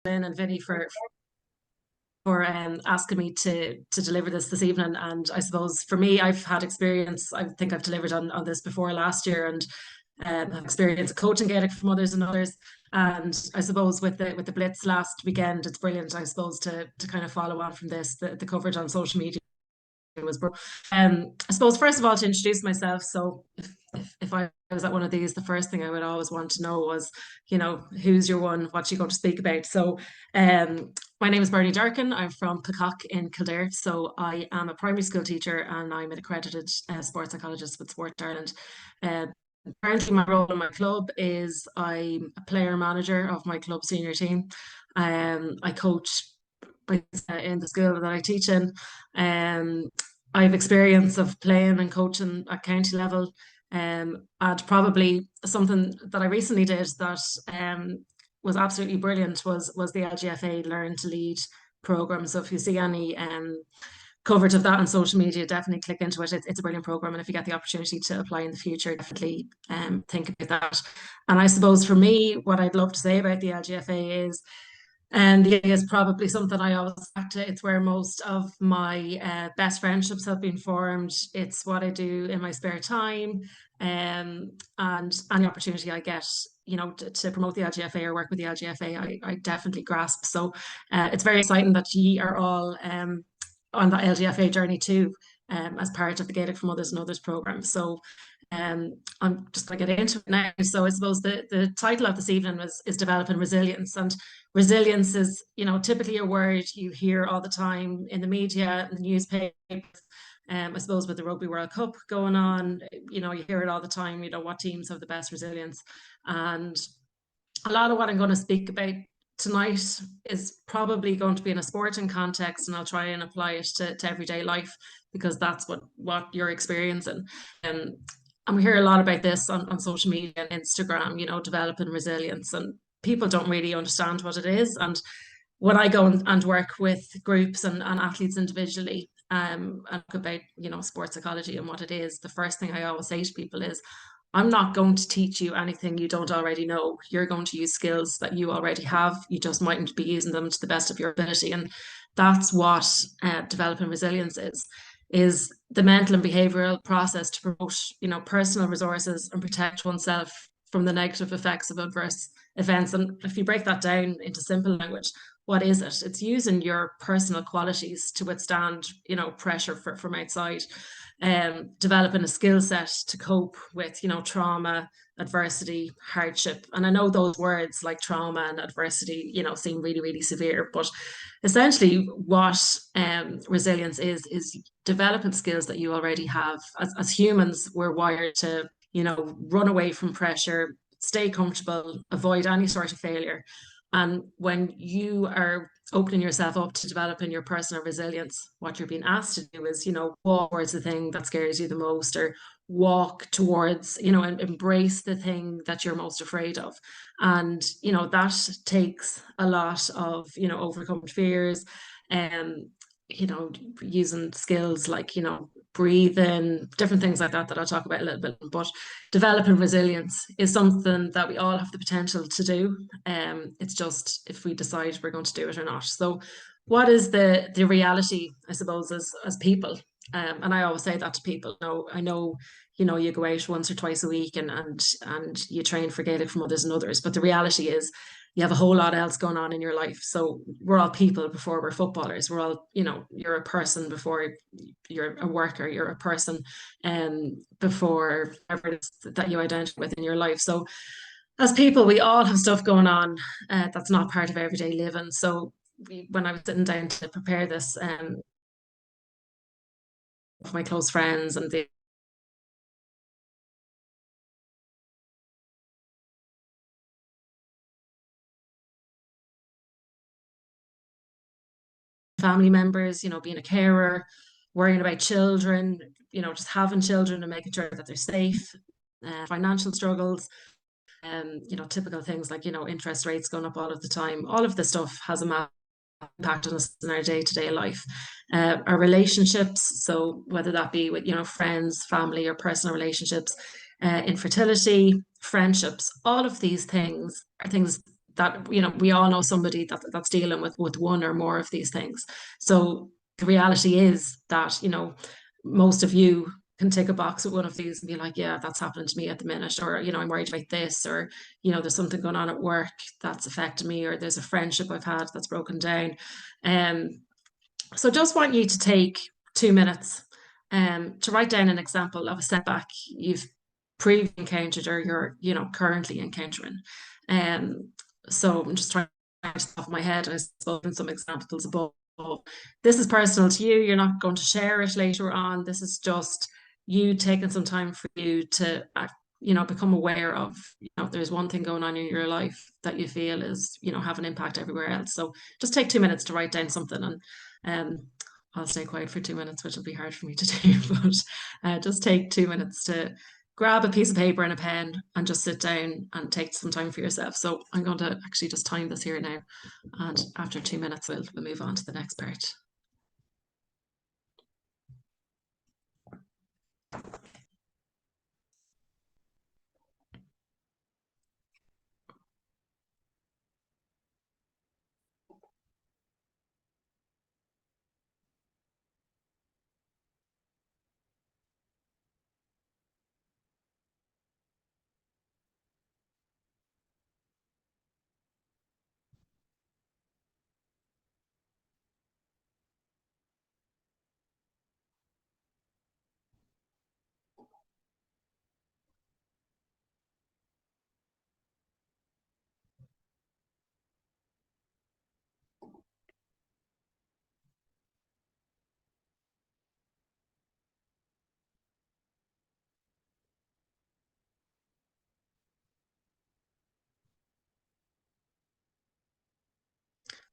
Lynn and Vinny for asking me to deliver this evening. And I suppose for me, I've had experience. I think I've delivered on this before last year, and have experience of coaching Gaelic4Mothers&Others. And I suppose with the Blitz last weekend, it's brilliant. I suppose to kind of follow on from this, the coverage on social media was brilliant. I suppose first of all to introduce myself. So if I was at one of these, the first thing I would always want to know was, who's your one, what's you going to speak about. So my name is Bernie Durkin. I'm from Cocock in Kildare. So I am a primary school teacher and I'm an accredited sports psychologist with Sport Ireland. Currently, my role in my club is I'm a player manager of my club senior team. I coach in the school that I teach in. I have experience of playing and coaching at county level. And probably something that I recently did that was absolutely brilliant was the LGFA Learn to Lead program. So if you see any coverage of that on social media, definitely click into it. It's a brilliant program, and if you get the opportunity to apply in the future, definitely think about that. And I suppose for me, what I'd love to say about the LGFA is, and the idea is probably something I always back to. It's where most of my best friendships have been formed. It's what I do in my spare time, and any opportunity I get, to promote the LGFA or work with the LGFA, I definitely grasp. So it's very exciting that you are all on that LGFA journey too, as part of the Gaelic4Mothers&Others Programme. So I'm just going to get into it now. So I suppose the title of this evening is Developing Resilience. And resilience is, typically a word you hear all the time in the media, in the newspapers. I suppose with the Rugby World Cup going on, you hear it all the time, what teams have the best resilience. And a lot of what I'm going to speak about tonight is probably going to be in a sporting context, and I'll try and apply it to everyday life, because that's what you're experiencing. And we hear a lot about this on social media and Instagram, developing resilience, and people don't really understand what it is. And when I go and work with groups and athletes individually, and talk about, sports psychology and what it is, the first thing I always say to people is, I'm not going to teach you anything you don't already know. You're going to use skills that you already have. You just mightn't be using them to the best of your ability. And that's what developing resilience is the mental and behavioral process to promote, personal resources and protect oneself from the negative effects of adverse events. And if you break that down into simple language, what is it? It's using your personal qualities to withstand, pressure from outside. Developing a skill set to cope with, trauma, adversity, hardship. And I know those words like trauma and adversity, seem really, really severe, but essentially what resilience is developing skills that you already have. As humans, we're wired to, run away from pressure, stay comfortable, avoid any sort of failure. And when you are opening yourself up to developing your personal resilience, what you're being asked to do is, walk towards the thing that scares you the most, or walk towards, and embrace the thing that you're most afraid of. And, that takes a lot of, overcoming fears, and, using skills like, breathing, different things like that I'll talk about a little bit. But developing resilience is something that we all have the potential to do. It's just if we decide we're going to do it or not. So what is the reality, I suppose, as people? And I always say that to people. I know, you go out once or twice a week and you train for Gaelic4Mothers&Others, but the reality is you have a whole lot else going on in your life. So we're all people before we're footballers. We're all, you're a person before you're a worker, you're a person before whatever it is that you identify with in your life. So as people, we all have stuff going on that's not part of everyday living. So when I was sitting down to prepare this, my close friends and the family members, being a carer, worrying about children, just having children and making sure that they're safe, financial struggles, typical things like, interest rates going up all of the time. All of this stuff has a massive impact on us in our day-to-day life. Our relationships, so whether that be with, friends, family, or personal relationships, infertility, friendships, all of these things are things that, we all know somebody that's dealing with one or more of these things. So the reality is that, most of you can take a box with one of these and be like, yeah, that's happening to me at the minute, or, I'm worried about this, or, there's something going on at work that's affecting me, or there's a friendship I've had that's broken down. Um, so just want you to take 2 minutes to write down an example of a setback you've previously encountered or you're, currently encountering. Um, so I'm just trying to off my head, I suppose, some examples above. This is personal to you. You're not going to share it later on. This is just you taking some time for you to, become aware of, there's one thing going on in your life that you feel is, have an impact everywhere else. So just take 2 minutes to write down something, and I'll stay quiet for 2 minutes, which will be hard for me to do, but just take 2 minutes to grab a piece of paper and a pen and just sit down and take some time for yourself. So I'm going to actually just time this here now. And after 2 minutes, we'll move on to the next part.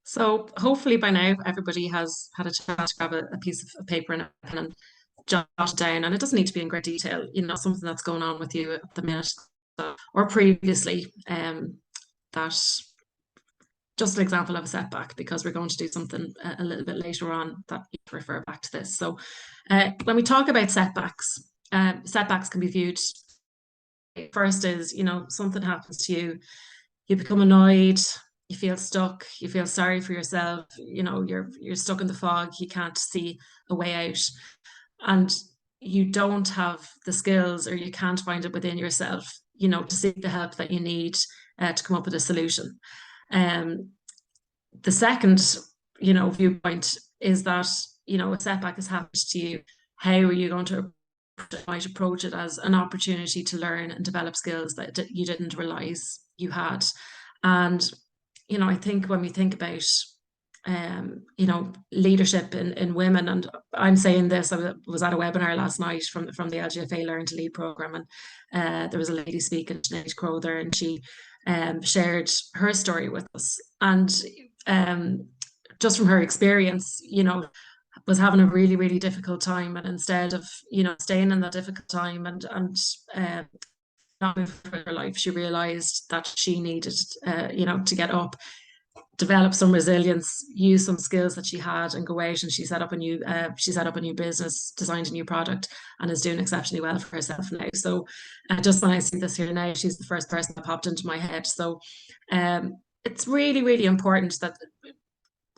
So hopefully by now everybody has had a chance to grab a piece of paper and a pen and jot it down. And it doesn't need to be in great detail, something that's going on with you at the minute or previously. That just an example of a setback, because we're going to do something a little bit later on that you refer back to this. So when we talk about setbacks, setbacks can be viewed. First is, something happens to you, you become annoyed, you feel stuck, you feel sorry for yourself, you're stuck in the fog, you can't see a way out, and you don't have the skills, or you can't find it within yourself, to seek the help that you need to come up with a solution. The second, viewpoint is that, a setback has happened to you. How are you going to might approach it as an opportunity to learn and develop skills that you didn't realize you had? And, I think when we think about, leadership in women, and I'm saying this, I was at a webinar last night from the LGFA Learn to Lead program, and there was a lady speaking, Sinead Crowther, and she shared her story with us. And just from her experience, was having a really, really difficult time. And instead of, staying in that difficult time and not moving through her life, she realized that she needed, to get up, develop some resilience, use some skills that she had, and go out. And she set up a new business, designed a new product, and is doing exceptionally well for herself now. So just when I see this here now, she's the first person that popped into my head. So it's really, really important that,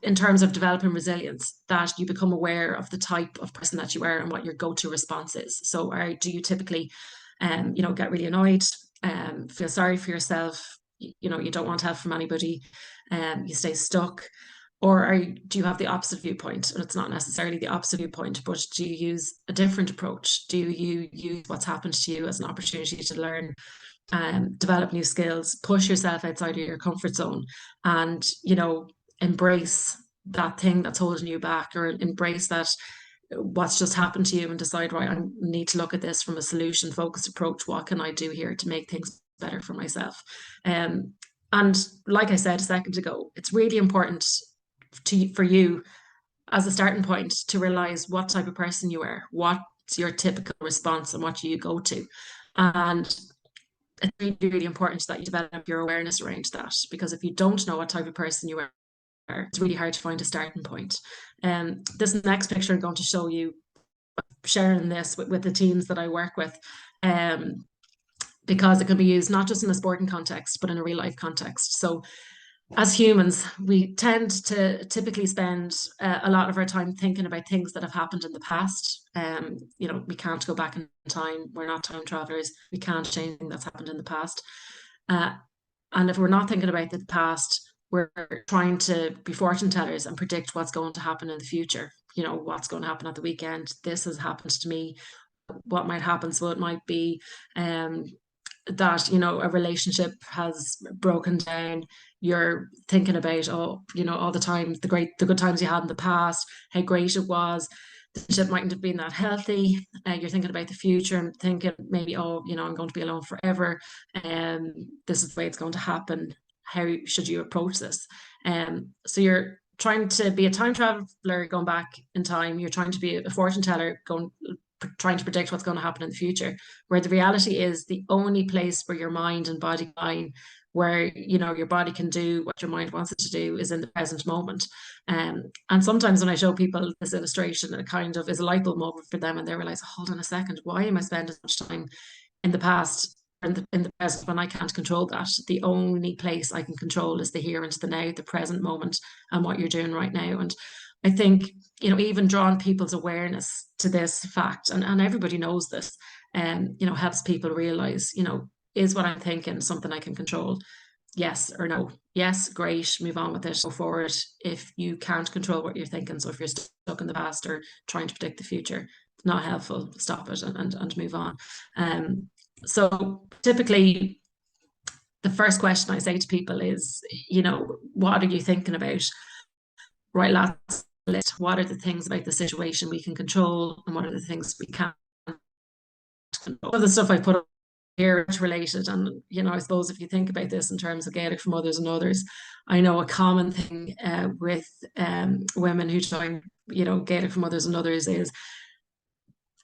in terms of developing resilience, that you become aware of the type of person that you are and what your go-to response is. So do you typically, get really annoyed, feel sorry for yourself, you don't want help from anybody, you stay stuck? Or do you have the opposite viewpoint? And it's not necessarily the opposite viewpoint, but do you use a different approach? Do you use what's happened to you as an opportunity to learn, develop new skills, push yourself outside of your comfort zone, and, embrace that thing that's holding you back, or embrace that what's just happened to you, and decide, right, I need to look at this from a solution focused approach. What can I do here to make things better for myself? And like I said a second ago, it's really important for you, as a starting point, to realize what type of person you are, what's your typical response, and what you go to. And it's really, really important that you develop your awareness around that, because if you don't know what type of person you are, it's really hard to find a starting point. This next picture I'm going to show you, sharing this with the teams that I work with, because it can be used not just in a sporting context, but in a real life context. So as humans, we tend to typically spend a lot of our time thinking about things that have happened in the past. We can't go back in time. We're not time travelers. We can't change anything that's happened in the past. Uh, and if we're not thinking about the past, we're trying to be fortune tellers and predict what's going to happen in the future. What's going to happen at the weekend. This has happened to me. What might happen? So it might be um, that a relationship has broken down. You're thinking about, all the time, the good times you had in the past, how great it was. The relationship mightn't have been that healthy. You're thinking about the future and thinking maybe, oh, I'm going to be alone forever, and this is the way it's going to happen. How should you approach this? So you're trying to be a time traveler going back in time. You're trying to be a fortune teller going trying to predict what's going to happen in the future, where the reality is the only place where your mind and body align, where your body can do what your mind wants it to do, is in the present moment. And sometimes when I show people this illustration, it kind of is a light bulb moment for them, and they realize, hold on a second, why am I spending so much time in the past, in the present, when I can't control that? The only place I can control is the here and the now, the present moment, and what you're doing right now. And I think, even drawing people's awareness to this fact, and everybody knows this, helps people realize, is what I'm thinking something I can control? Yes or no? Yes, great, move on with it, go forward. If you can't control what you're thinking, so if you're stuck in the past or trying to predict the future, not helpful, stop it and move on. Um, so typically, the first question I say to people is, what are you thinking about? Right, last list. What are the things about the situation we can control, and what are the things we can't control? All the stuff I put up here is related, and I suppose if you think about this in terms of Gaelic4Mothers&Others, I know a common thing with women who join, Gaelic4Mothers&Others is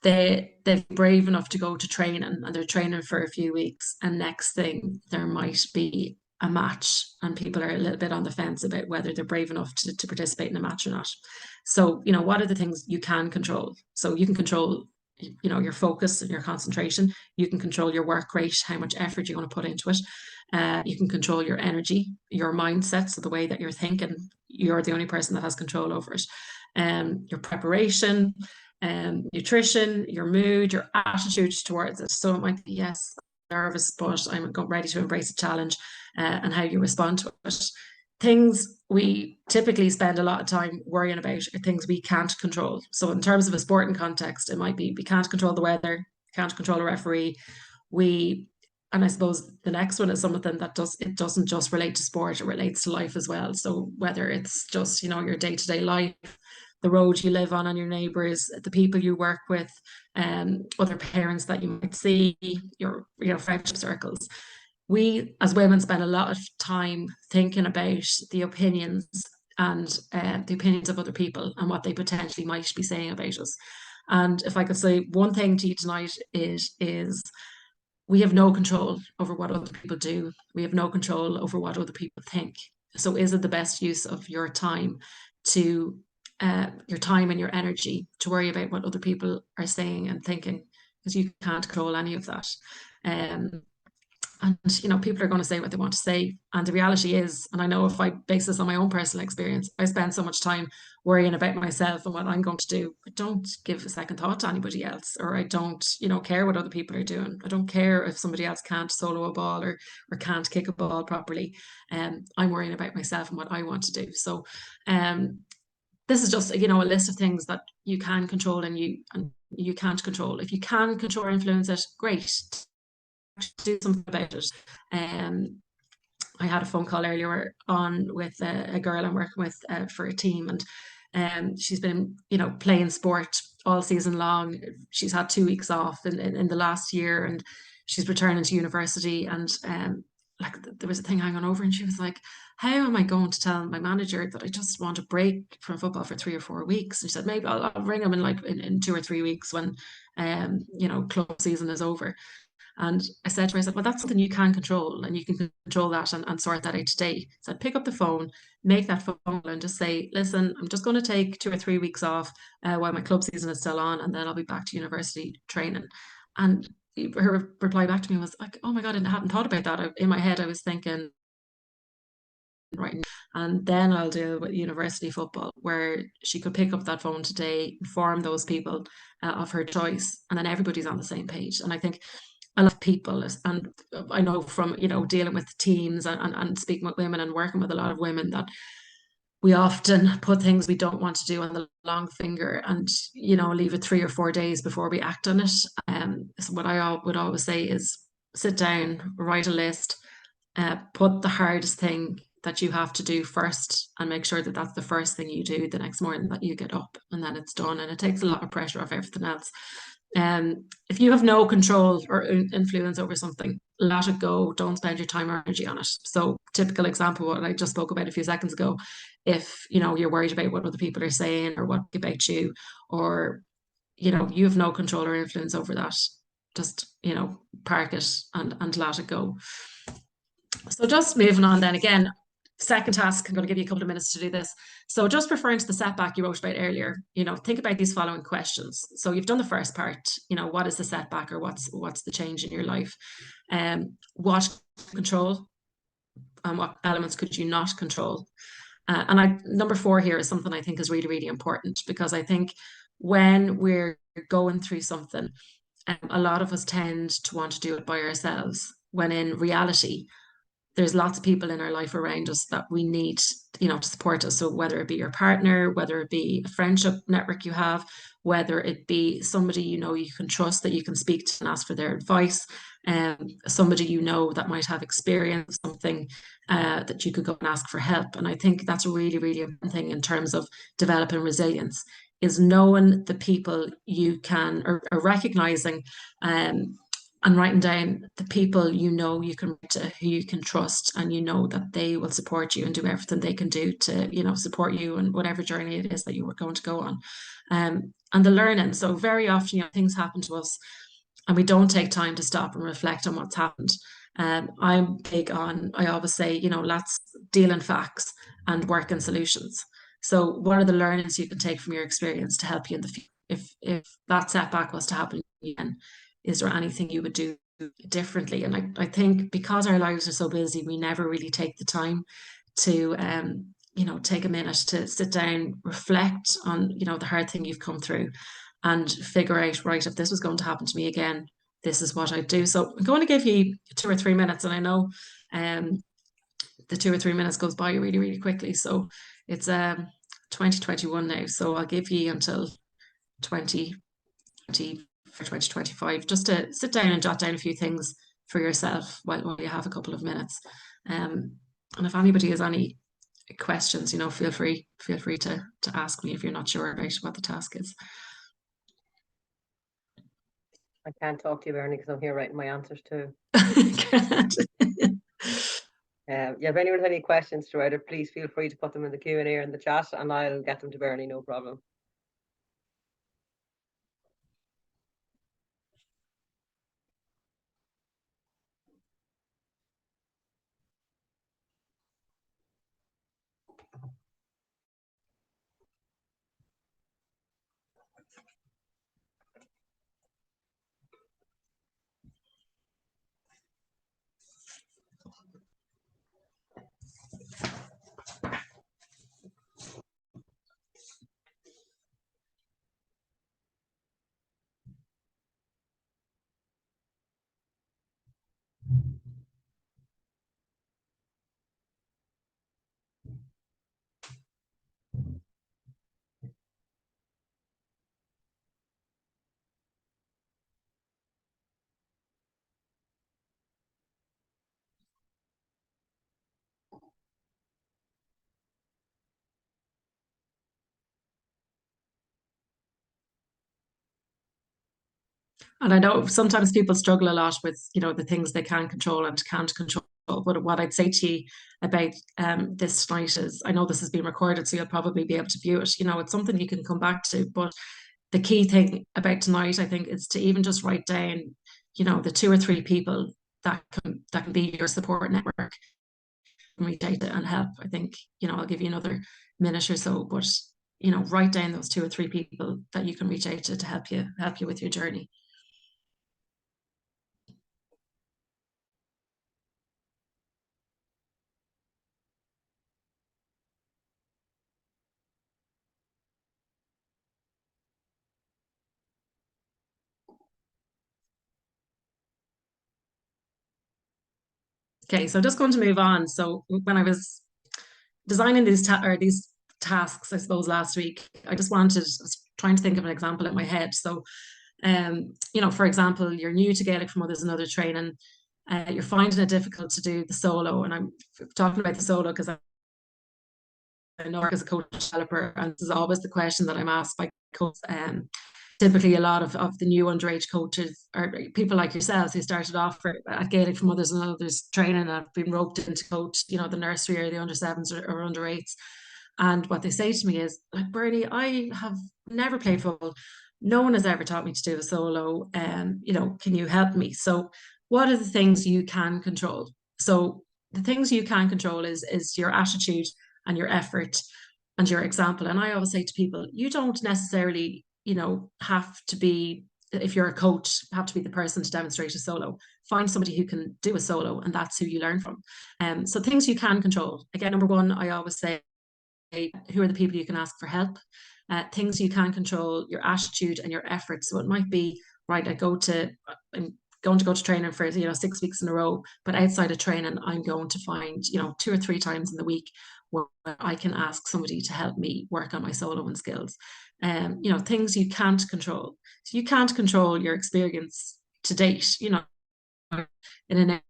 they're brave enough to go to training, and they're training for a few weeks, and next thing there might be a match, and people are a little bit on the fence about whether they're brave enough to participate in a match or not. So what are the things you can control? So you can control your focus and your concentration. You can control your work rate, how much effort you're going to put into it. You can control your energy, your mindset, so the way that you're thinking. You're the only person that has control over it. Your preparation, nutrition, your mood, your attitude towards it. So it might be, yes, I'm nervous, but I'm ready to embrace a challenge, and how you respond to it. Things we typically spend a lot of time worrying about are things we can't control. So in terms of a sporting context, it might be we can't control the weather, can't control a referee. We and I suppose the next one is something that doesn't just relate to sport, it relates to life as well. So whether it's just, your day-to-day life, the road you live on, and your neighbors, the people you work with, other parents that you might see, your friendship circles. We as women spend a lot of time thinking about the opinions, and the opinions of other people, and what they potentially might be saying about us. And if I could say one thing to you tonight, it is we have no control over what other people do. We have no control over what other people think. So is it the best use of your time and your energy to worry about what other people are saying and thinking? Because you can't control any of that. Um, and people are going to say what they want to say, and the reality is, and I know if I base this on my own personal experience, I spend so much time worrying about myself and what I'm going to do. I don't give a second thought to anybody else, or I don't care what other people are doing. I don't care if somebody else can't solo a ball, or can't kick a ball properly. I'm worrying about myself and what I want to do. So um this is just a list of things that you can control, and you can't control. If you can control or influence it, great, do something about it. Um, I had a phone call earlier on with a girl I'm working with for a team, and she's been, playing sport all season long. She's had 2 weeks off in the last year, and she's returning to university. And like there was a thing hanging over, and she was like, "How am I going to tell my manager that I just want a break from football for 3 or 4 weeks?" And she said, "Maybe I'll ring him in 2 or 3 weeks when club season is over." And I said to her, I said, well, that's something you can control, and you can control that and sort that out today. So I'd pick up the phone, make that phone call, and just say, listen, I'm just going to take 2 or 3 weeks off while my club season is still on, and then I'll be back to university training. And her reply back to me was like, oh my God, I hadn't thought about that. In my head, I was thinking, writing. And then I'll deal with university football, where she could pick up that phone today, inform those people of her choice, and then everybody's on the same page. And I think a lot of people, and I know from, dealing with teams and speaking with women and working with a lot of women, that we often put things we don't want to do on the long finger and, leave it 3 or 4 days before we act on it. So what I would always say is sit down, write a list, put the hardest thing that you have to do first, and make sure that that's the first thing you do the next morning that you get up, and then it's done. And it takes a lot of pressure off everything else. If you have no control or influence over something, let it go. Don't spend your time or energy on it. So, typical example, what I just spoke about a few seconds ago. If you're worried about what other people are saying or what about you, or you have no control or influence over that, just park it and let it go. So just moving on then again, second task, I'm going to give you a couple of minutes to do this. So just referring to the setback you wrote about earlier, think about these following questions. So you've done the first part, what is the setback, or what's the change in your life? What control and what elements could you not control? Number 4 here is something I think is really, really important, because I think when we're going through something, a lot of us tend to want to do it by ourselves, when in reality, there's lots of people in our life around us that we need, to support us. So whether it be your partner, whether it be a friendship network you have, whether it be somebody you can trust, that you can speak to and ask for their advice, somebody that might have experienced something, that you could go and ask for help. And I think that's a really, really important thing in terms of developing resilience, is knowing the people you can, or recognizing, and writing down the people you can write to, who you can trust, and that they will support you and do everything they can do to support you in whatever journey it is that you were going to go on. And the learning. So very often, things happen to us and we don't take time to stop and reflect on what's happened. I'm big on, I always say, let's deal in facts and work in solutions. So what are the learnings you can take from your experience to help you in the future? If that setback was to happen again, is there anything you would do differently? And I think because our lives are so busy, we never really take the time to take a minute to sit down, reflect on the hard thing you've come through, and figure out, right, if this was going to happen to me again, this is what I'd do. So I'm going to give you 2 or 3 minutes, and I know the 2 or 3 minutes goes by really, really quickly. So it's 2021 now, so I'll give you until 2020 for 2025, just to sit down and jot down a few things for yourself while you have a couple of minutes. And if anybody has any questions, feel free to ask me if you're not sure about what the task is. I can't talk to you, Bernie, because I'm here writing my answers too. Yeah, if anyone has any questions throughout it, please feel free to put them in the Q&A or in the chat, and I'll get them to Bernie, no problem. And I know sometimes people struggle a lot with, the things they can control and can't control. But what I'd say to you about this tonight is, I know this has been recorded, so you'll probably be able to view it. It's something you can come back to. But the key thing about tonight, I think, is to even just write down, the 2 or 3 people that can be your support network, and reach out and help. I think, I'll give you another minute or so, but write down those 2 or 3 people that you can reach out to help you with your journey. Okay, so just going to move on. So when I was designing these tasks, I suppose last week, I was trying to think of an example in my head. So, for example, you're new to Gaelic4Mothers and Other training, you're finding it difficult to do the solo, and I'm talking about the solo because I know as a coach developer, and this is always the question that I'm asked by coaches. Typically, a lot of the new underage coaches are people like yourselves who started off at Gaelic4Mothers&Others training and have been roped into coach, the nursery or the under sevens or under eights. And what they say to me is, like, Bernie, I have never played football. No one has ever taught me to do a solo. Can you help me? So, what are the things you can control? So, the things you can control is your attitude and your effort and your example. And I always say to people, you don't necessarily, have to be, if you're a coach, have to be the person to demonstrate a solo. Find somebody who can do a solo, and that's who you learn from. So things you can control. Again, number one, I always say, who are the people you can ask for help? Things you can control, your attitude and your effort. So it might be, right, I'm going to go to training for 6 weeks in a row, but outside of training, I'm going to find 2 or 3 times in the week where I can ask somebody to help me work on my soloing skills. Things you can't control. So you can't control your experience to date. In an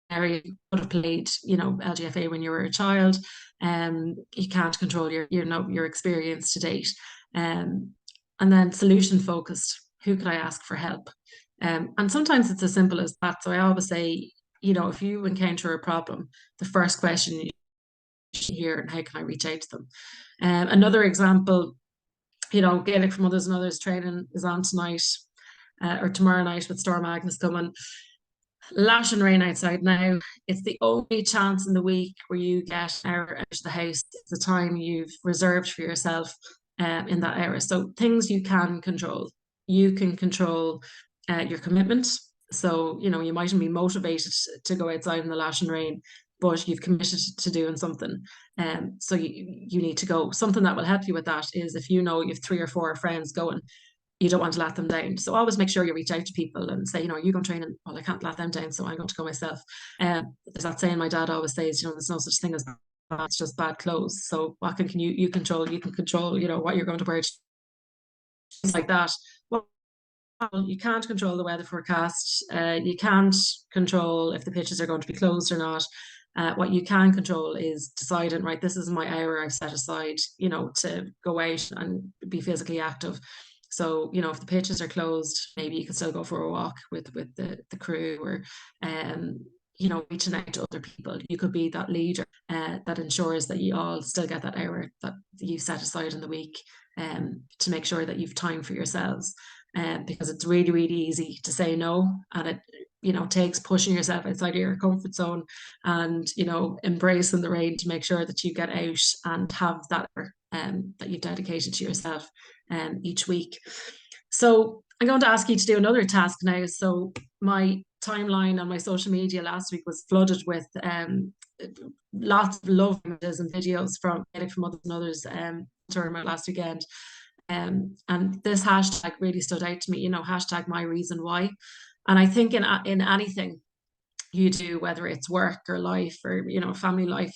area you could have played, LGFA when you were a child. You can't control your experience to date. And then solution focused. Who could I ask for help? And sometimes it's as simple as that. So I always say, if you encounter a problem, the first question you should hear, and how can I reach out to them? Another example, Gaelic4Mothers&Others training is on tonight or tomorrow night with Storm Agnes coming. Lash and rain outside now. It's the only chance in the week where you get an hour out of the house. It's the time you've reserved for yourself in that hour. So things you can control. You can control your commitment. So, you mightn't be motivated to go outside in the lash and rain, but you've committed to doing something. So you need to go. Something that will help you with that is if you know you have 3 or 4 friends going, you don't want to let them down. So always make sure you reach out to people and say, are you going training? Well, I can't let them down, so I'm going to go myself. There's that saying my dad always says, there's no such thing as bad, it's just bad clothes. So what can you control? You can control, what you're going to wear, things like that. Well, you can't control the weather forecast. You can't control if the pitches are going to be closed or not. What you can control is deciding, right, this is my hour I've set aside, to go out and be physically active. So, if the pitches are closed, maybe you can still go for a walk with the crew or, reaching out to other people. You could be that leader that ensures that you all still get that hour that you set aside in the week to make sure that you've time for yourselves. Because it's really, really easy to say no. And it, takes pushing yourself outside of your comfort zone and, embracing the rain to make sure that you get out and have that that you've dedicated to yourself each week. So I'm going to ask you to do another task now. So my timeline on my social media last week was flooded with lots of love images and videos from Gaelic4Mothers&Others tournament last weekend. And this hashtag really stood out to me, hashtag my reason why. And I think in anything you do, whether it's work or life or, family life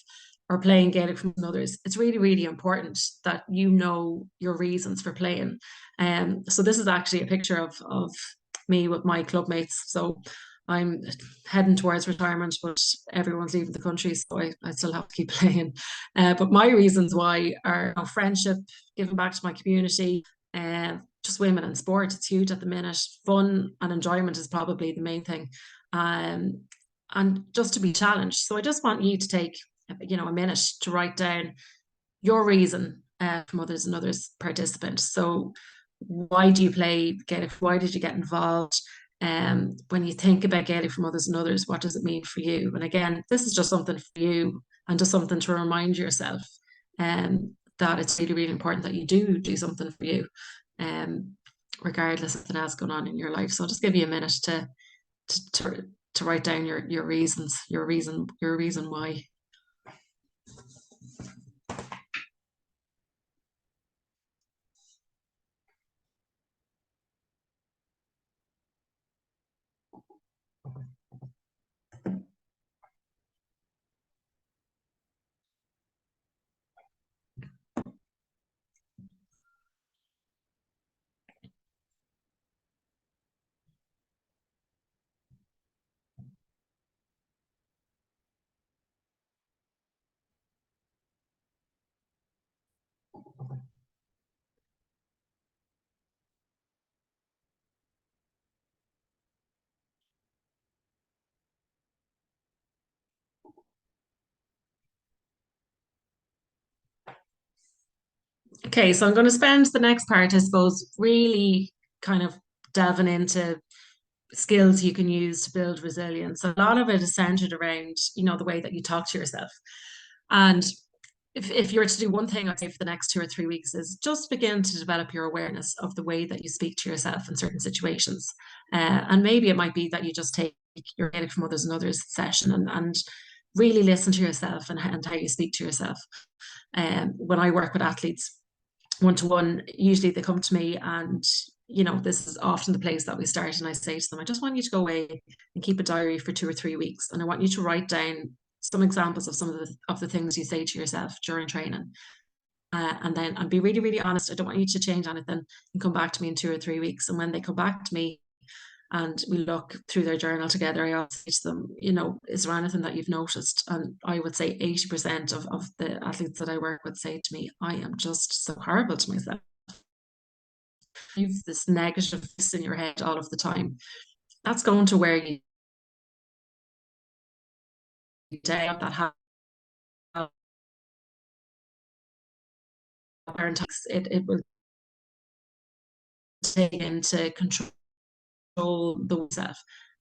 or playing Gaelic4Mothers, it's really, really important that you know your reasons for playing. So this is actually a picture of me with my club mates. So I'm heading towards retirement, but everyone's leaving the country, so I still have to keep playing. But my reasons why are friendship, giving back to my community, just women in sport. It's huge at the minute. Fun and enjoyment is probably the main thing. And just to be challenged. So I just want you to take, a minute to write down your reason from others and others participant. So why do you play Gaelic? Why did you get involved? When you think about Gaelic4Mothers&Others, what does it mean for you? And again, this is just something for you and just something to remind yourself that it's really, really important that you do something for you, regardless of anything else going on in your life. So I'll just give you a minute to write down your reasons, your reason why. Okay, so I'm going to spend the next part, I suppose, really kind of delving into skills you can use to build resilience. A lot of it is centered around, the way that you talk to yourself. And if you were to do one thing, I'd say for the next 2 or 3 weeks is just begin to develop your awareness of the way that you speak to yourself in certain situations. And maybe it might be that you just take your Gaelic4Mothers&Others session and really listen to yourself and how you speak to yourself. When I work with athletes one to one, usually they come to me and this is often the place that we start, and I say to them, I just want you to go away and keep a diary for 2 or 3 weeks, and I want you to write down some examples of some of the things you say to yourself during training, and be really, really honest. I don't want you to change anything, and come back to me in 2 or 3 weeks. And when they come back to me and we look through their journal together, I always say to them, is there anything that you've noticed? And I would say 80% of the athletes that I work with say to me, I am just so horrible to myself. You've this negative voice in your head all of the time. That's going to wear you down. It will take into control the self.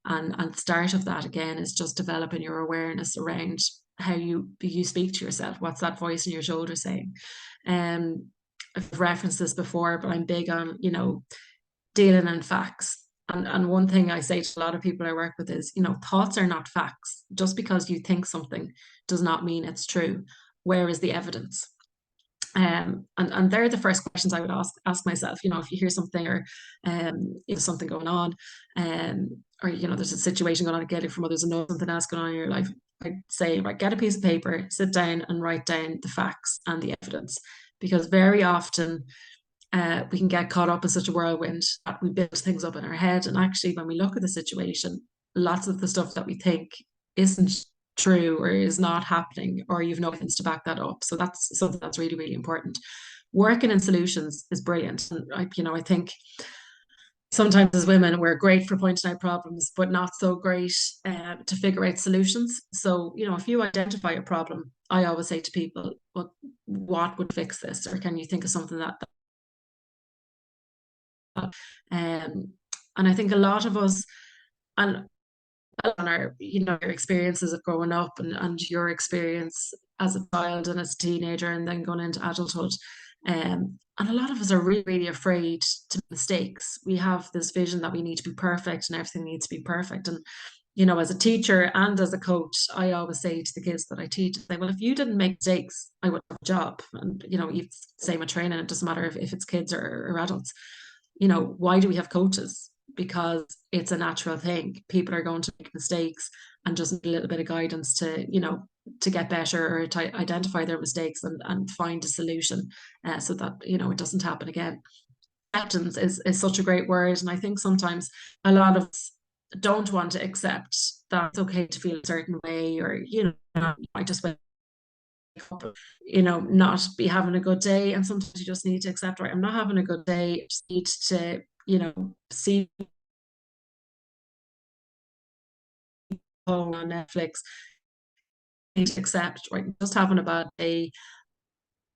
And the start of that again is just developing your awareness around how you speak to yourself. What's that voice in your shoulder saying? I've referenced this before, but I'm big on, dealing in facts. And one thing I say to a lot of people I work with is, thoughts are not facts. Just because you think something does not mean it's true. Where is the evidence? And they're the first questions I would ask myself. If you hear something, or something going on, or there's a situation going on, get it from others, and know something else going on in your life, I'd say, right, get a piece of paper, sit down and write down the facts and the evidence, because very often we can get caught up in such a whirlwind that we build things up in our head. And actually, when we look at the situation, lots of the stuff that we think isn't true or is not happening, or you've no evidence to back that up. So that's something that's really, really important. Working in solutions is brilliant. And I think sometimes as women, we're great for pointing out problems, but not so great to figure out solutions. So, if you identify a problem, I always say to people, well, what would fix this? Or can you think of something that um, and I think a lot of us, and on our, your experiences of growing up, and your experience as a child and as a teenager and then going into adulthood. And a lot of us are really, really afraid to make mistakes. We have this vision that we need to be perfect and everything needs to be perfect. And, as a teacher and as a coach, I always say to the kids that I teach, well, if you didn't make mistakes, I would have a job. And, same with training, it doesn't matter if it's kids or adults. Why do we have coaches? Because it's a natural thing. People are going to make mistakes and just need a little bit of guidance to get better, or to identify their mistakes and find a solution, so that, it doesn't happen again. Acceptance is such a great word. And I think sometimes a lot of us don't want to accept that it's okay to feel a certain way, or, I just went not be having a good day. And sometimes you just need to accept, right, I'm not having a good day. I just need to, see on Netflix. I need to accept, right, just having a bad day,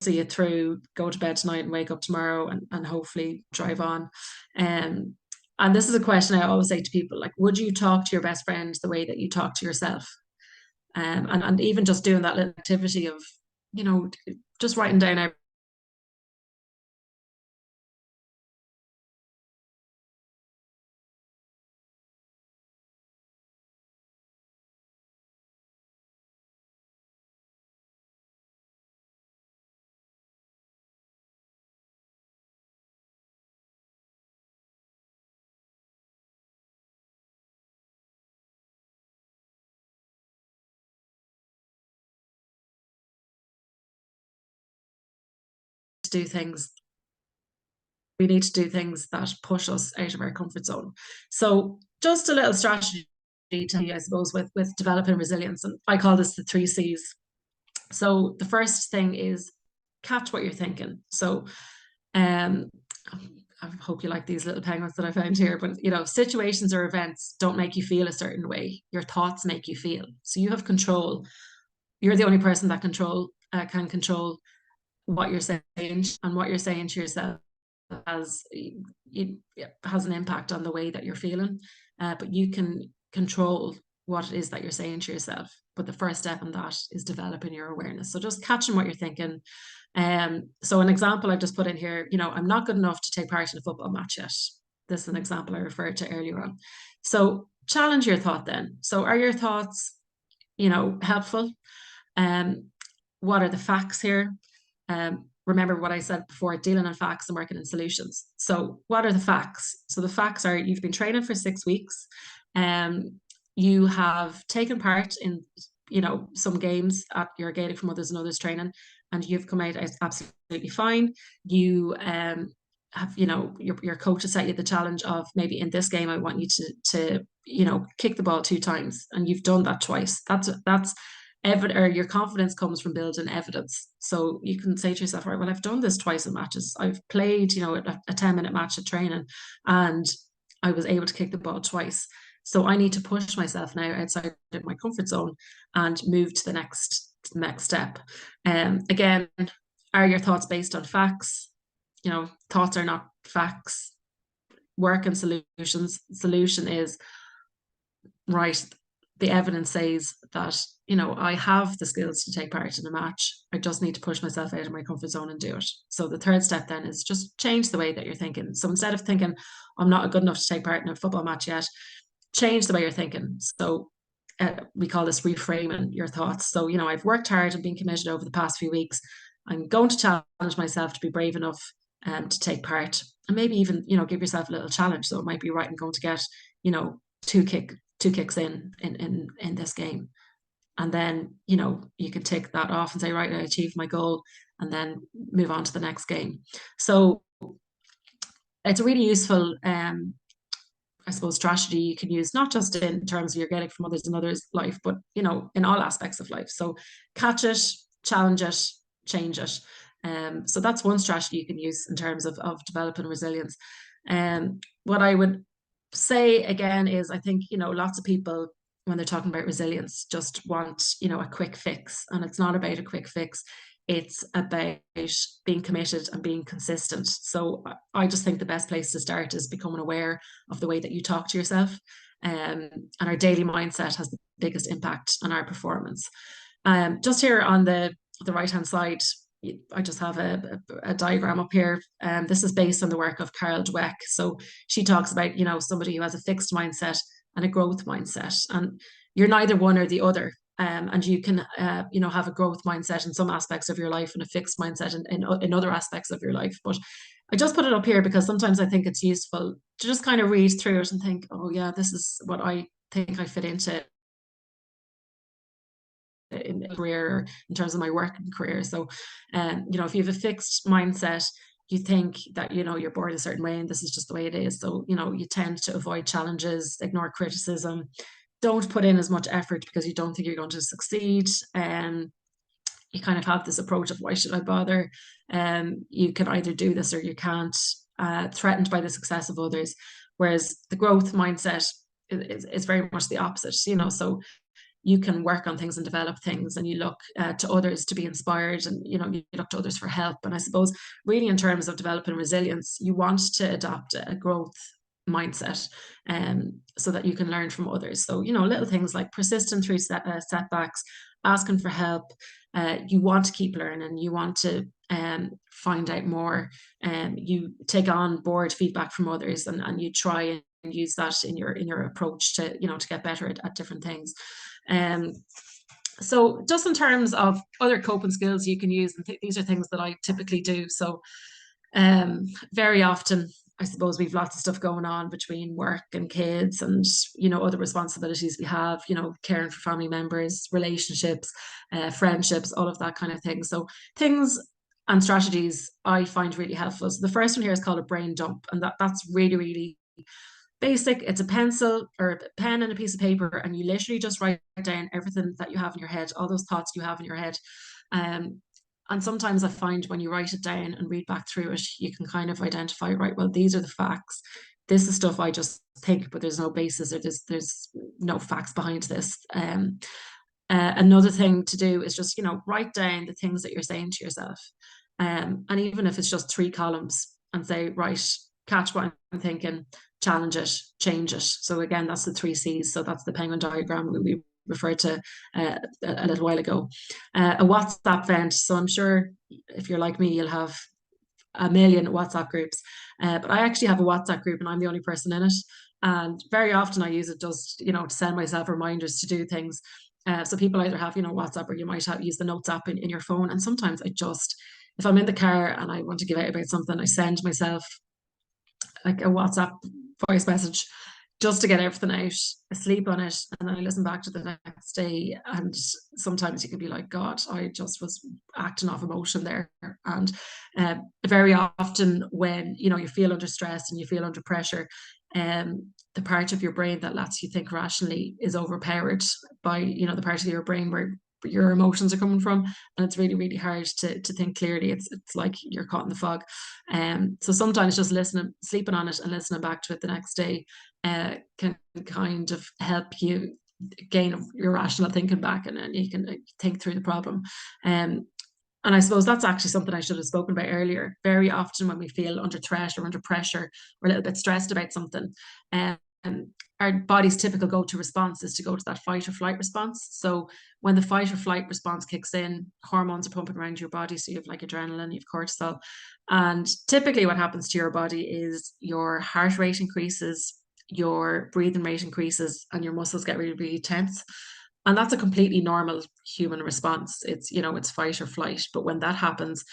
see it through, go to bed tonight and wake up tomorrow, and hopefully drive on. And this is a question I always say to people, like, would you talk to your best friend the way that you talk to yourself? And even just doing that little activity of, just writing down to do things. We need to do things that push us out of our comfort zone. So just a little strategy to you, I suppose, with developing resilience. And I call this the 3 C's. So the first thing is catch what you're thinking. So um I hope you like these little penguins that I found here, but situations or events don't make you feel a certain way. Your thoughts make you feel. So you have control. You're the only person that can control what you're saying, and what you're saying to yourself has it has an impact on the way that you're feeling. But you can control what it is that you're saying to yourself. But the first step in that is developing your awareness. So just catching what you're thinking. So an example I've just put in here, I'm not good enough to take part in a football match yet. This is an example I referred to earlier on. So challenge your thought then. So are your thoughts, helpful? What are the facts here? Remember what I said before, dealing on facts and working in solutions. So what are the facts? So the facts are you've been training for 6 weeks. You have taken part in, some games at your Gaelic4Mothers&Others training, and you've come out absolutely fine. You have, your coach has set you the challenge of maybe in this game, I want you to kick the ball 2 times, and you've done that twice. That's or your confidence comes from building evidence. So you can say to yourself, right, well, I've done this twice in matches. I've played, a 10-minute match at training, and I was able to kick the ball twice. So I need to push myself now outside of my comfort zone and move to the next step. Again, are your thoughts based on facts? Thoughts are not facts. Work and solutions. Solution is, right, the evidence says that, I have the skills to take part in a match. I just need to push myself out of my comfort zone and do it. So the third step then is just change the way that you're thinking. So instead of thinking, I'm not good enough to take part in a football match yet, change the way you're thinking. So we call this reframing your thoughts. So, I've worked hard and been committed over the past few weeks. I'm going to challenge myself to be brave enough to take part, and maybe even, give yourself a little challenge. So it might be right, I'm going to get, two kicks in this game. And then, you could take that off and say, right, I achieved my goal, and then move on to the next game. So it's a really useful, I suppose, strategy you can use, not just in terms of your Gaelic4Mothers&Others life, but, in all aspects of life. So catch it, challenge it, change it. So that's one strategy you can use in terms of developing resilience. What I would say again is, I think, lots of people, when they're talking about resilience, just want, a quick fix. And it's not about a quick fix. It's about being committed and being consistent. So I just think the best place to start is becoming aware of the way that you talk to yourself. And our daily mindset has the biggest impact on our performance. Just here on the right-hand side, I just have a diagram up here. This is based on the work of Carol Dweck. So she talks about, somebody who has a fixed mindset and a growth mindset. And you're neither one or the other. And you can, have a growth mindset in some aspects of your life and a fixed mindset in other aspects of your life. But I just put it up here because sometimes I think it's useful to just kind of read through it and think, oh yeah, this is what I think I fit into in career, in terms of my working career. So, if you have a fixed mindset, you think that, you're born a certain way and this is just the way it is. So, you tend to avoid challenges, ignore criticism, don't put in as much effort because you don't think you're going to succeed. You kind of have this approach of, why should I bother? You can either do this or you can't, threatened by the success of others. Whereas the growth mindset is very much the opposite, so you can work on things and develop things, and you look to others to be inspired, and you look to others for help. And I suppose really in terms of developing resilience, you want to adopt a growth mindset, so that you can learn from others. So little things like persistent through setbacks, asking for help. You want to keep learning, you want to find out more, you take on board feedback from others, and you try and use that in your approach to to get better at different things. So just in terms of other coping skills you can use, and these are things that I typically do. So very often, I suppose we've lots of stuff going on between work and kids and, other responsibilities we have, caring for family members, relationships, friendships, all of that kind of thing. So things and strategies I find really helpful. So the first one here is called a brain dump. And that's really, really basic. It's a pencil or a pen and a piece of paper, and you literally just write down everything that you have in your head, all those thoughts you have in your head. And sometimes I find when you write it down and read back through it, you can kind of identify, right, well, these are the facts. This is stuff I just think, but there's no basis, or there's no facts behind this. Another thing to do is just, write down the things that you're saying to yourself. And even if it's just 3 columns, and say, right, catch what I'm thinking, challenge it, change it. So again, that's the 3 C's. So that's the penguin diagram we referred to a little while ago. A WhatsApp vent. So I'm sure if you're like me, you'll have a million WhatsApp groups. But I actually have a WhatsApp group and I'm the only person in it. And very often I use it just, to send myself reminders to do things. So people either have, WhatsApp, or you might use the notes app in your phone. And sometimes if I'm in the car and I want to give out about something, I send myself like a WhatsApp voice message just to get everything out. I sleep on it and then I listen back to the next day. And sometimes you could be like, God, I just was acting off emotion there. And very often when, you feel under stress and you feel under pressure, the part of your brain that lets you think rationally is overpowered by, the part of your brain where your emotions are coming from, and it's really, really hard to think clearly. It's like you're caught in the fog. So sometimes just sleeping on it and listening back to it the next day can kind of help you gain your rational thinking back, and you can think through the problem. And I suppose that's actually something I should have spoken about earlier. Very often when we feel under threat or under pressure, or a little bit stressed about something, um, our body's typical go-to response is to go to that fight or flight response. So when the fight or flight response kicks in, hormones are pumping around your body. So you have like adrenaline, you have cortisol. And typically what happens to your body is your heart rate increases, your breathing rate increases, and your muscles get really, really tense. And that's a completely normal human response. It's fight or flight. But when that happens,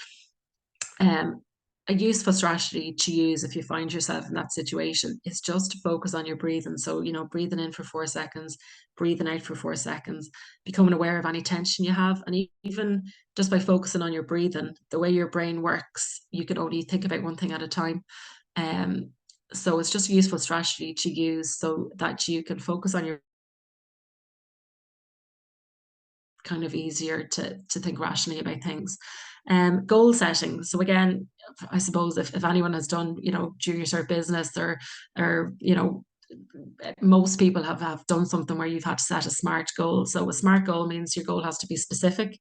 um, a useful strategy to use if you find yourself in that situation is just to focus on your breathing. So, breathing in for 4 seconds, breathing out for 4 seconds, becoming aware of any tension you have. And even just by focusing on your breathing, the way your brain works, you can only think about one thing at a time. So it's just a useful strategy to use so that you can focus on your kind of easier to think rationally about things. Goal setting. So again, I suppose if anyone has done, junior cert business, or most people have done something where you've had to set a SMART goal. So a SMART goal means your goal has to be specific,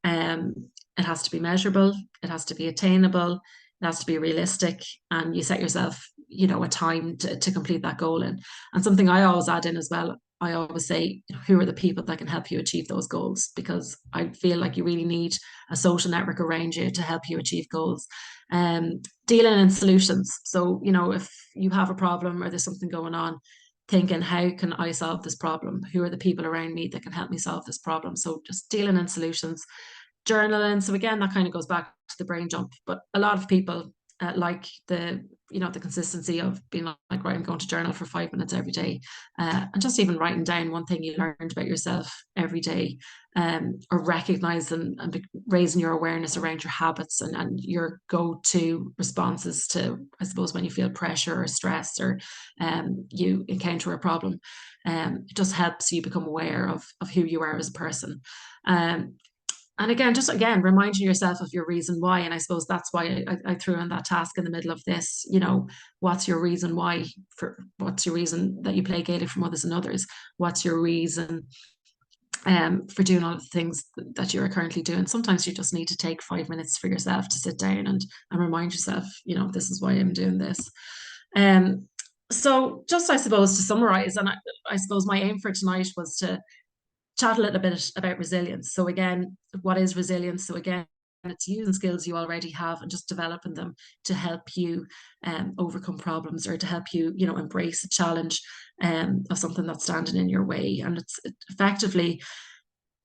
um, it has to be measurable, it has to be attainable, it has to be realistic, and you set yourself, a time to complete that goal in. And something I always add in as well, I always say, who are the people that can help you achieve those goals? Because I feel like you really need a social network around you to help you achieve goals. Dealing in solutions. So, if you have a problem or there's something going on, thinking, how can I solve this problem? Who are the people around me that can help me solve this problem? So just dealing in solutions. Journaling. So again, that kind of goes back to the brain jump, but a lot of people like the consistency of being like, right, I'm going to journal for 5 minutes every day, and just even writing down one thing you learned about yourself every day, or recognizing and raising your awareness around your habits and your go-to responses to, I suppose, when you feel pressure or stress, or you encounter a problem. It just helps you become aware of who you are as a person. And again, just again, reminding yourself of your reason why. And I suppose that's why I threw in that task in the middle of this. What's your reason why? What's your reason that you play Gaelic4Mothers&Others? What's your reason for doing all the things that you're currently doing? Sometimes you just need to take 5 minutes for yourself to sit down and remind yourself, this is why I'm doing this. So just, I suppose, to summarize, and I suppose my aim for tonight was to chat a little bit about resilience. So again, what is resilience? So again, it's using skills you already have and just developing them to help you overcome problems, or to help you, embrace a challenge of something that's standing in your way. And it's effectively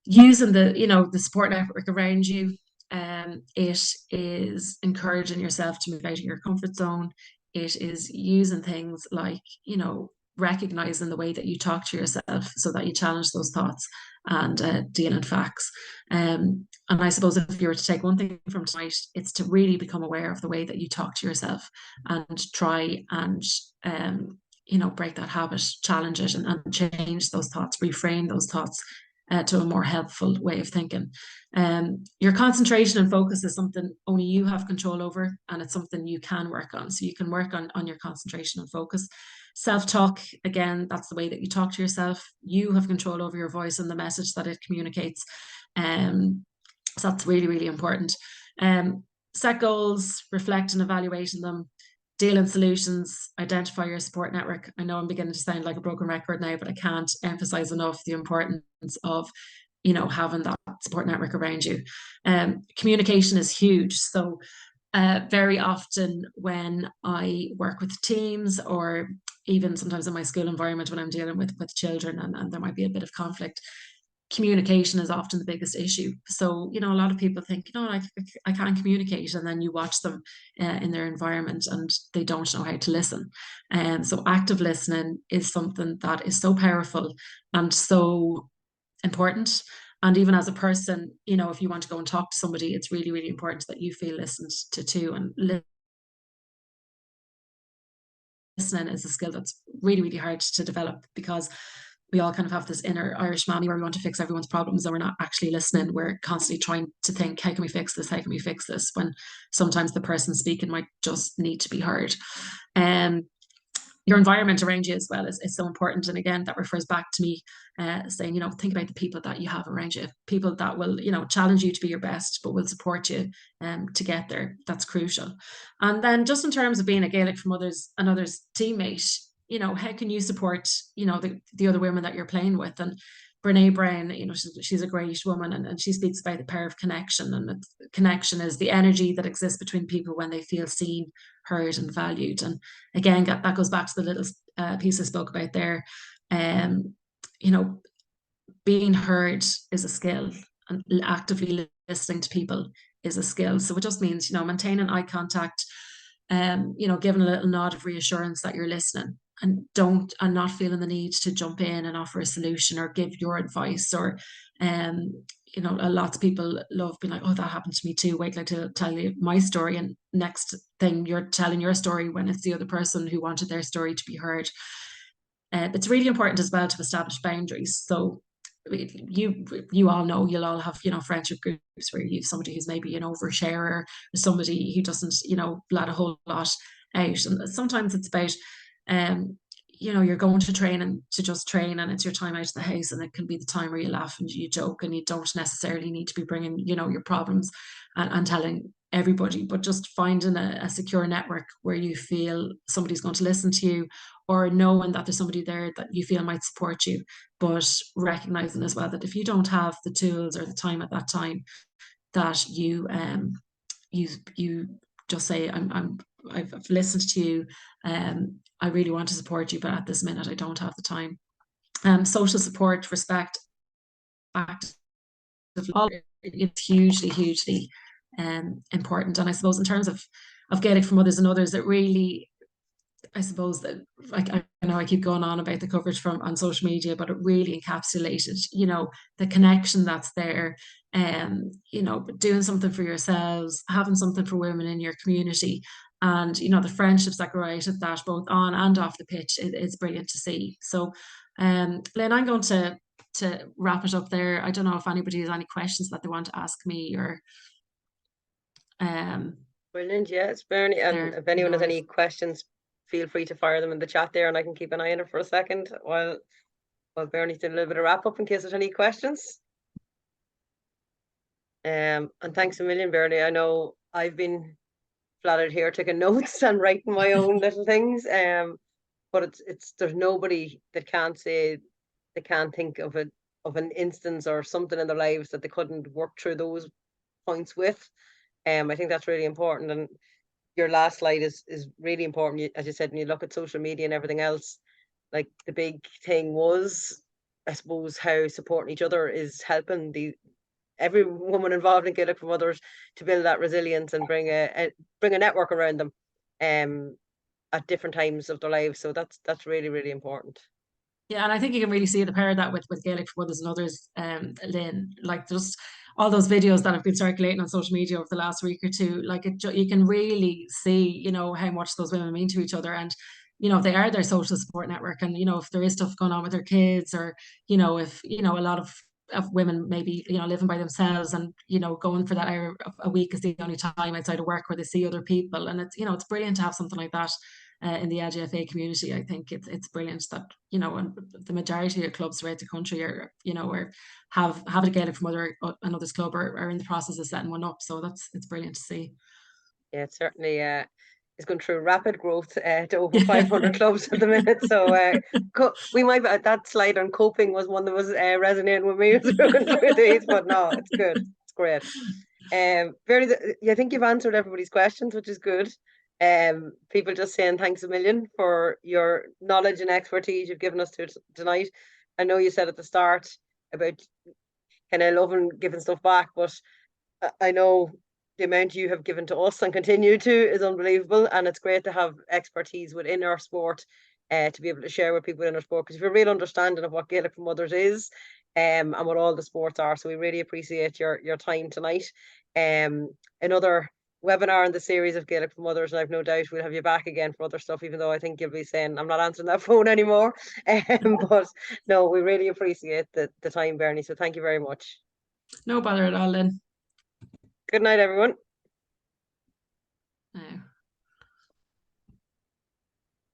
using the support network around you. It is encouraging yourself to move out of your comfort zone. It is using things like, recognizing the way that you talk to yourself so that you challenge those thoughts and deal in facts. And I suppose if you were to take one thing from tonight, it's to really become aware of the way that you talk to yourself, and try and break that habit, challenge it, and change those thoughts, reframe those thoughts to a more helpful way of thinking. Your concentration and focus is something only you have control over, and it's something you can work on. So you can work on your concentration and focus. Self-talk, again, that's the way that you talk to yourself. You have control over your voice and the message that it communicates. So that's really, really important. set goals, reflect and evaluate on them, deal in solutions, identify your support network. I know I'm beginning to sound like a broken record now, but I can't emphasize enough the importance of, you know, having that support network around you. Communication is huge. So very often when I work with teams, or even sometimes in my school environment when I'm dealing with children, and there might be a bit of conflict, communication is often the biggest issue. So, you know, a lot of people think, you know, I can't communicate. And then you watch them in their environment and they don't know how to listen. And so active listening is something that is so powerful and so important. And even as a person, you know, if you want to go and talk to somebody, it's really, really important that you feel listened to too. And listening is a skill that's really, really hard to develop, because we all kind of have this inner Irish mammy where we want to fix everyone's problems and we're not actually listening. We're constantly trying to think, how can we fix this? How can we fix this? When sometimes the person speaking might just need to be heard. And your environment around you as well is so important. And again, that refers back to me saying, you know, think about the people that you have around you, people that will, you know, challenge you to be your best, but will support you to get there. That's crucial. And then just in terms of being a Gaelic4Mothers&Others teammate, you know, how can you support, you know, the other women that you're playing with? And Brene Brown, you know, she's a great woman, and she speaks about the power of connection. And connection is the energy that exists between people when they feel seen, heard, and valued. And again, that goes back to the little piece I spoke about there. You know, being heard is a skill, and actively listening to people is a skill. So it just means, you know, maintaining eye contact, you know, giving a little nod of reassurance that you're listening, and not feeling the need to jump in and offer a solution or give your advice, or you know, lots of people love being like, oh, that happened to me too, wait till I tell you my story. And next thing, you're telling your story when it's the other person who wanted their story to be heard. It's really important as well to establish boundaries. So you all know, you'll all have, you know, friendship groups where you have somebody who's maybe an oversharer, or somebody who doesn't, you know, let a whole lot out. And sometimes it's about you know, you're going to training to just train, and it's your time out of the house, and it can be the time where you laugh and you joke, and you don't necessarily need to be bringing, you know, your problems and telling everybody, but just finding a secure network where you feel somebody's going to listen to you, or knowing that there's somebody there that you feel might support you, but recognizing as well that if you don't have the tools or the time at that time, that you just say, I've listened to you, I really want to support you, but at this minute I don't have the time. Social support, respect, active, it's hugely important. And I suppose in terms of Gaelic4Mothers&Others, it really, I suppose that, like, I know I keep going on about the coverage from on social media, but it really encapsulated, you know, the connection that's there. You know, doing something for yourselves, having something for women in your community, and, you know, the friendships that grow out of that, both on and off the pitch, it's brilliant to see. So, Lynn, I'm going to wrap it up there. I don't know if anybody has any questions that they want to ask me, or Brilliant, yes, Bernie. And if anyone has any questions, feel free to fire them in the chat there, and I can keep an eye on it for a second while Bernie's doing a little bit of wrap up in case there's any questions. And thanks a million, Bernie. I know I've been flattered here taking notes and writing my own little things. But it's there's nobody that can't say they can't think of an instance or something in their lives that they couldn't work through those points with. I think that's really important. And your last slide is really important. As you said, when you look at social media and everything else, like, the big thing was, I suppose, how supporting each other is helping every woman involved in Gaelic4Mothers to build that resilience and bring a network around them at different times of their lives. So that's really, really important. Yeah, and I think you can really see the power of that with Gaelic4Mothers&Others, Lynn. Like, just all those videos that have been circulating on social media over the last week or two, like, you can really see, you know, how much those women mean to each other. And, you know, they are their social support network. And, you know, if there is stuff going on with their kids, or, you know, if, you know, a lot of women maybe, you know, living by themselves, and, you know, going for that hour a week is the only time outside of work where they see other people. And it's, you know, it's brilliant to have something like that in the LGFA community. I think it's brilliant that, you know, and the majority of clubs throughout the country are, you know, or have a Gaelic4Mothers&Others club, or are in the process of setting one up. So it's brilliant to see. Yeah, it certainly is going through rapid growth to over 500 clubs at the minute. So we might that slide on coping was one that was resonating with me as we went through these, but no, it's good. It's great. I think you've answered everybody's questions, which is good. People just saying thanks a million for your knowledge and expertise you've given us tonight. I know you said at the start about kind of loving giving stuff back, but I know the amount you have given to us and continue to is unbelievable, and it's great to have expertise within our sport to be able to share with people in our sport, because you have a real understanding of what Gaelic4Mothers is and what all the sports are. So we really appreciate your time tonight. Another webinar in the series of Gaelic4Mothers, and I've no doubt we'll have you back again for other stuff, even though I think you'll be saying I'm not answering that phone anymore. But no, we really appreciate the time, Bernie. So thank you very much. No bother at all, Lynn. Good night, everyone. Now.